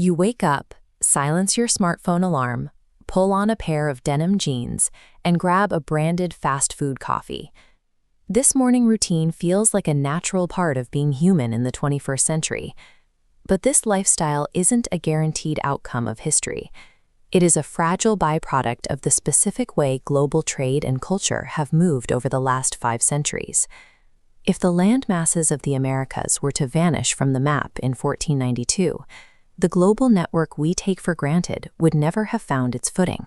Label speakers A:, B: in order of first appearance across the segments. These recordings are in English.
A: You wake up, silence your smartphone alarm, pull on a pair of denim jeans, and grab a branded fast food coffee. This morning routine feels like a natural part of being human in the 21st century. But this lifestyle isn't a guaranteed outcome of history. It is a fragile byproduct of the specific way global trade and culture have moved over the last 5 centuries. If the land masses of the Americas were to vanish from the map in 1492, the global network we take for granted would never have found its footing.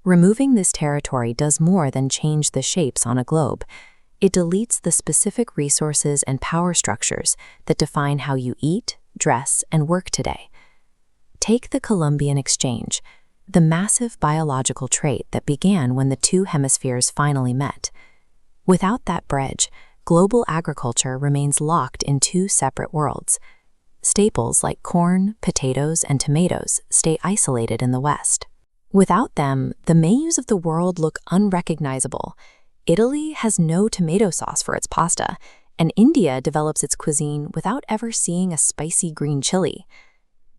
A: Removing this territory does more than change the shapes on a globe. It deletes the specific resources and power structures that define how you eat, dress, and work today. Take the Columbian Exchange, the massive biological trait that began when the two hemispheres finally met. Without that bridge, global agriculture remains locked in 2 separate worlds. Staples like corn, potatoes, and tomatoes stay isolated in the West. Without them, the menus of the world look unrecognizable. Italy has no tomato sauce for its pasta, and India develops its cuisine without ever seeing a spicy green chili.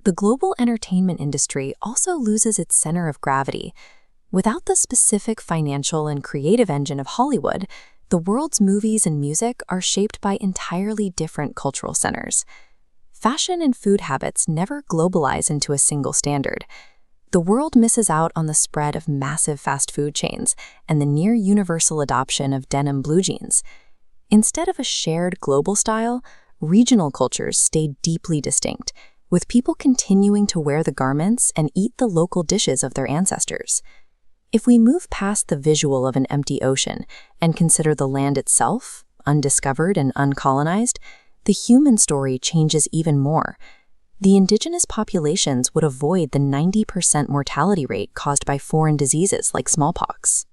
A: The global entertainment industry also loses its center of gravity. Without the specific financial and creative engine of Hollywood, the world's movies and music are shaped by entirely different cultural centers. Fashion and food habits never globalize into a single standard. The world misses out on the spread of massive fast food chains and the near-universal adoption of denim blue jeans. Instead of a shared global style, regional cultures stay deeply distinct, with people continuing to wear the garments and eat the local dishes of their ancestors. If we move past the visual of an empty ocean and consider the land itself, undiscovered and uncolonized, the human story changes even more. The indigenous populations would avoid the 90% mortality rate caused by foreign diseases like smallpox.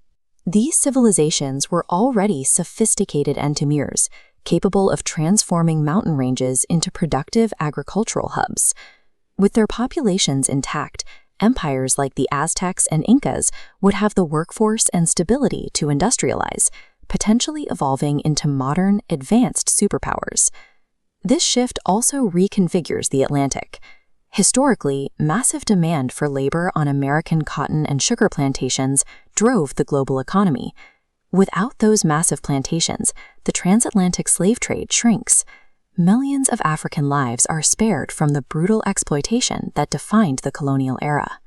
A: These civilizations were already sophisticated entomeurs, capable of transforming mountain ranges into productive agricultural hubs. With their populations intact, empires like the Aztecs and Incas would have the workforce and stability to industrialize, potentially evolving into modern, advanced superpowers. This shift also reconfigures the Atlantic. Historically, massive demand for labor on American cotton and sugar plantations drove the global economy. Without those massive plantations, the transatlantic slave trade shrinks. Millions of African lives are spared from the brutal exploitation that defined the colonial era.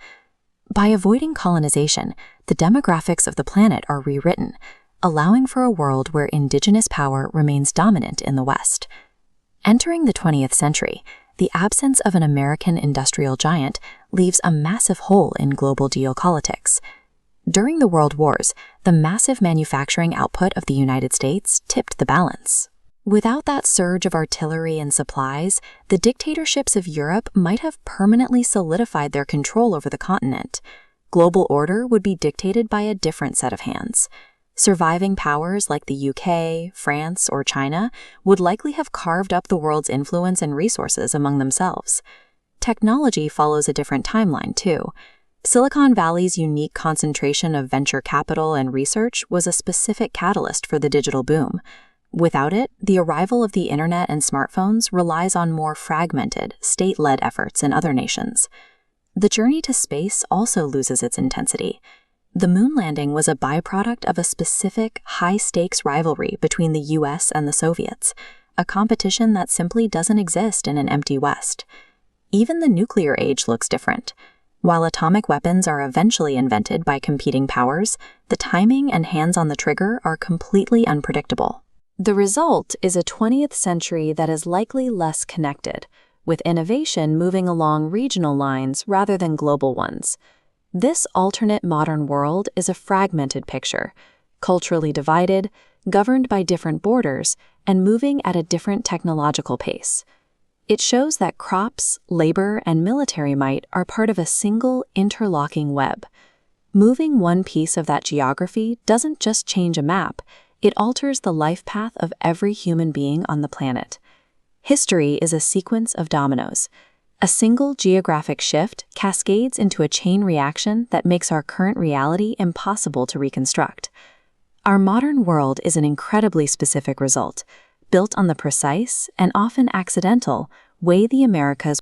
A: By avoiding colonization, the demographics of the planet are rewritten, allowing for a world where indigenous power remains dominant in the West. Entering the 20th century, the absence of an American industrial giant leaves a massive hole in global geopolitics. During the World Wars, the massive manufacturing output of the United States tipped the balance. Without that surge of artillery and supplies, the dictatorships of Europe might have permanently solidified their control over the continent. Global order would be dictated by a different set of hands. Surviving powers like the UK, France, or China would likely have carved up the world's influence and resources among themselves. Technology follows a different timeline, too. Silicon Valley's unique concentration of venture capital and research was a specific catalyst for the digital boom. Without it, the arrival of the internet and smartphones relies on more fragmented, state-led efforts in other nations. The journey to space also loses its intensity. The moon landing was a byproduct of a specific, high-stakes rivalry between the US and the Soviets, a competition that simply doesn't exist in an empty West. Even the nuclear age looks different. While atomic weapons are eventually invented by competing powers, the timing and hands on the trigger are completely unpredictable. The result is a 20th century that is likely less connected, with innovation moving along regional lines rather than global ones. This alternate modern world is a fragmented picture, culturally divided, governed by different borders, and moving at a different technological pace. It shows that crops, labor, and military might are part of a single interlocking web. Moving one piece of that geography doesn't just change a map, it alters the life path of every human being on the planet. History is a sequence of dominoes. A single geographic shift cascades into a chain reaction that makes our current reality impossible to reconstruct. Our modern world is an incredibly specific result, built on the precise and often accidental way the Americas